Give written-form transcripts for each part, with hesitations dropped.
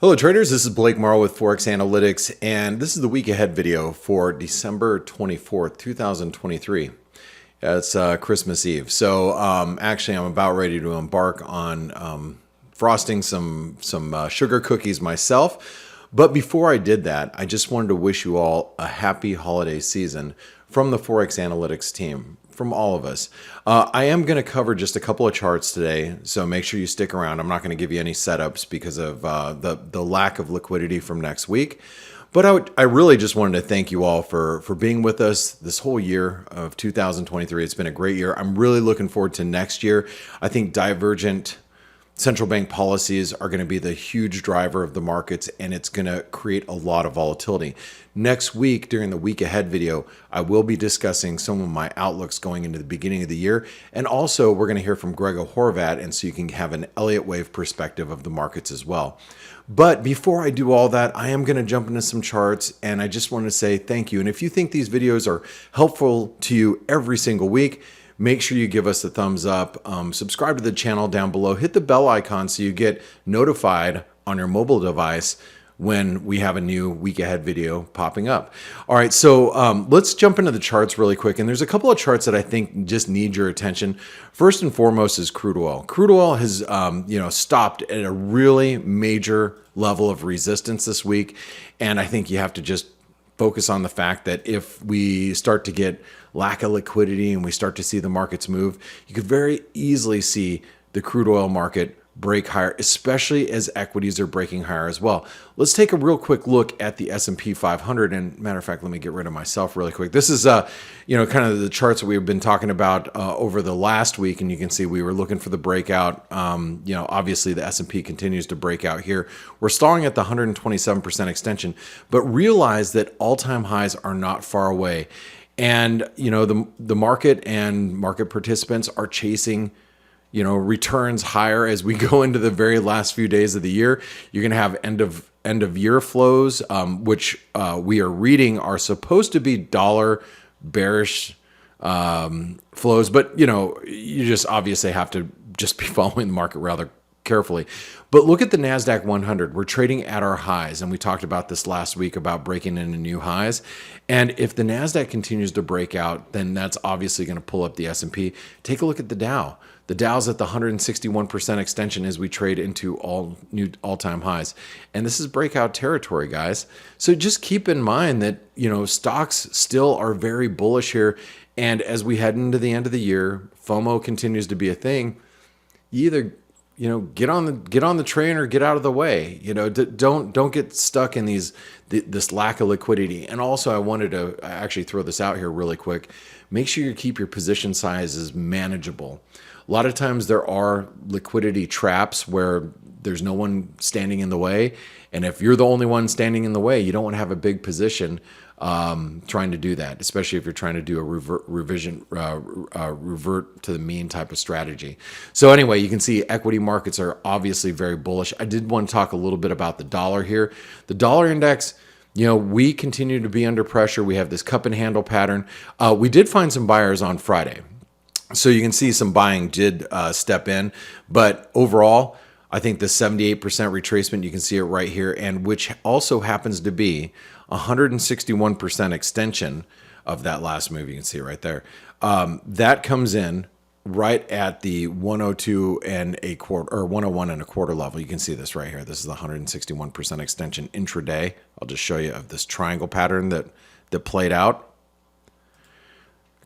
Hello traders, this is Blake Morrow with Forex Analytics, and this is the week ahead video for December 24th, 2023. It's Christmas Eve. So actually I'm about ready to embark on frosting some sugar cookies myself. But before I did that, I just wanted to wish you all a happy holiday season from the Forex Analytics team, from all of us. I am going to cover just a couple of charts today, so make sure you stick around. I'm not going to give you any setups because of the lack of liquidity from next week. But I really just wanted to thank you all for being with us this whole year of 2023. It's been a great year. I'm really looking forward to next year. I think divergent central bank policies are going to be the huge driver of the markets, and it's going to create a lot of volatility. Next week, during the week ahead video, I will be discussing some of my outlooks going into the beginning of the year. And also, we're going to hear from Greg Horvat, and so you can have an Elliott wave perspective of the markets as well. But before I do all that, I am going to jump into some charts, and I just want to say thank you. And if you think these videos are helpful to you every single week, make sure you give us a thumbs up, subscribe to the channel down below, hit the bell icon so you get notified on your mobile device when we have a new week ahead video popping up. All right, so let's jump into the charts really quick. And there's a couple of charts that I think just need your attention. First and foremost is crude oil. Crude oil has stopped at a really major level of resistance this week. And I think you have to just focus on the fact that if we start to get lack of liquidity and we start to see the markets move, you could very easily see the crude oil market break higher, especially as equities are breaking higher as well. Let's take a real quick look at the S&P 500. And matter of fact, let me get rid of myself really quick. This is kind of the charts that we've been talking about over the last week, and you can see we were looking for the breakout. Obviously the S&P continues to break out here. We're stalling at the 127% extension, but realize that all-time highs are not far away. And the market and market participants are chasing returns higher as we go into the very last few days of the year. You're going to have end of year flows, which we are reading are supposed to be dollar bearish flows, but you just obviously have to just be following the market rather carefully. But look at the NASDAQ 100. We're trading at our highs, and we talked about this last week about breaking into new highs. And if the NASDAQ continues to break out, then that's obviously going to pull up the S&P. Take a look at the Dow. The Dow's at the 161% extension as we trade into all new all-time highs. And this is breakout territory, guys. So just keep in mind that, stocks still are very bullish here. And as we head into the end of the year, FOMO continues to be a thing. You either get on the train or get out of the way. Don't get stuck in this lack of liquidity. And also, I wanted to actually throw this out here really quick. Make sure you keep your position sizes manageable. A lot of times there are liquidity traps where there's no one standing in the way. And if you're the only one standing in the way, you don't want to have a big position trying to do that, especially if you're trying to do a revert to the mean type of strategy. So anyway, you can see equity markets are obviously very bullish. I did want to talk a little bit about the dollar here. The dollar index, we continue to be under pressure. We have this cup and handle pattern. We did find some buyers on Friday. So you can see some buying did step in, but overall, I think the 78% retracement, you can see it right here, and which also happens to be 161% extension of that last move. You can see it right there. That comes in right at the 102 and a quarter or 101 and a quarter level. You can see this right here. This is the 161% extension intraday. I'll just show you of this triangle pattern that played out.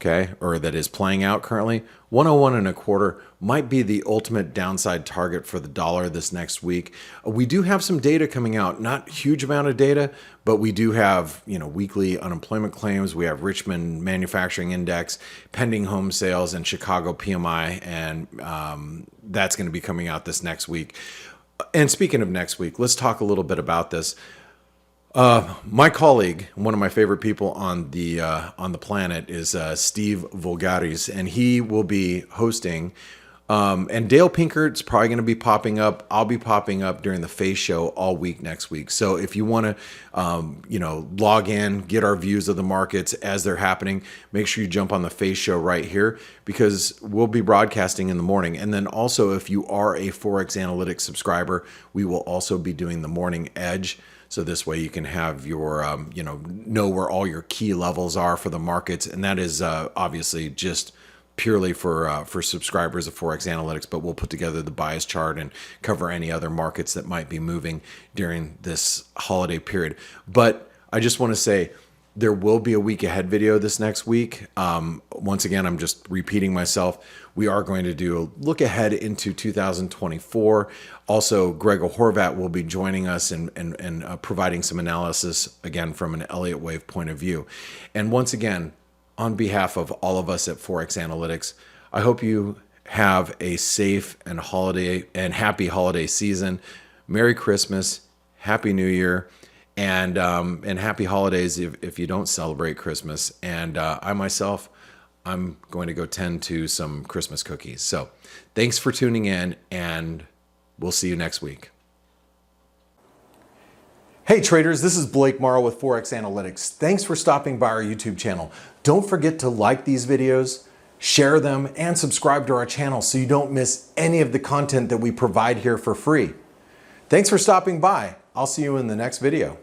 Okay, or that is playing out currently. 101 and a quarter might be the ultimate downside target for the dollar this next week. We do have some data coming out, not huge amount of data, but we do have, weekly unemployment claims. We have Richmond Manufacturing Index, pending home sales, and Chicago PMI, and that's going to be coming out this next week. And speaking of next week, let's talk a little bit about this. My colleague, one of my favorite people on the planet, is Steve Vulgaris, and he will be hosting And Dale Pinkert's probably going to be popping up. I'll be popping up during the F.A.C.E show all week next week. So if you want to, log in, get our views of the markets as they're happening, make sure you jump on the F.A.C.E show right here, because we'll be broadcasting in the morning. And then also, if you are a Forex Analytics subscriber, we will also be doing the morning edge. So this way you can have your, know where all your key levels are for the markets. And that is obviously just purely for subscribers of Forex Analytics, but we'll put together the bias chart and cover any other markets that might be moving during this holiday period. But I just want to say there will be a week ahead video this next week. Once again, I'm just repeating myself. We are going to do a look ahead into 2024. Also, Greg Horvat will be joining us and providing some analysis, again, from an Elliott wave point of view. And once again, on behalf of all of us at Forex Analytics, I hope you have a safe and happy holiday season. Merry Christmas, Happy New Year, and happy holidays if you don't celebrate Christmas. And I myself, I'm going to go tend to some Christmas cookies. So thanks for tuning in, and we'll see you next week. Hey traders, this is Blake Morrow with Forex Analytics. Thanks for stopping by our YouTube channel. Don't forget to like these videos, share them, and subscribe to our channel so you don't miss any of the content that we provide here for free. Thanks for stopping by. I'll see you in the next video.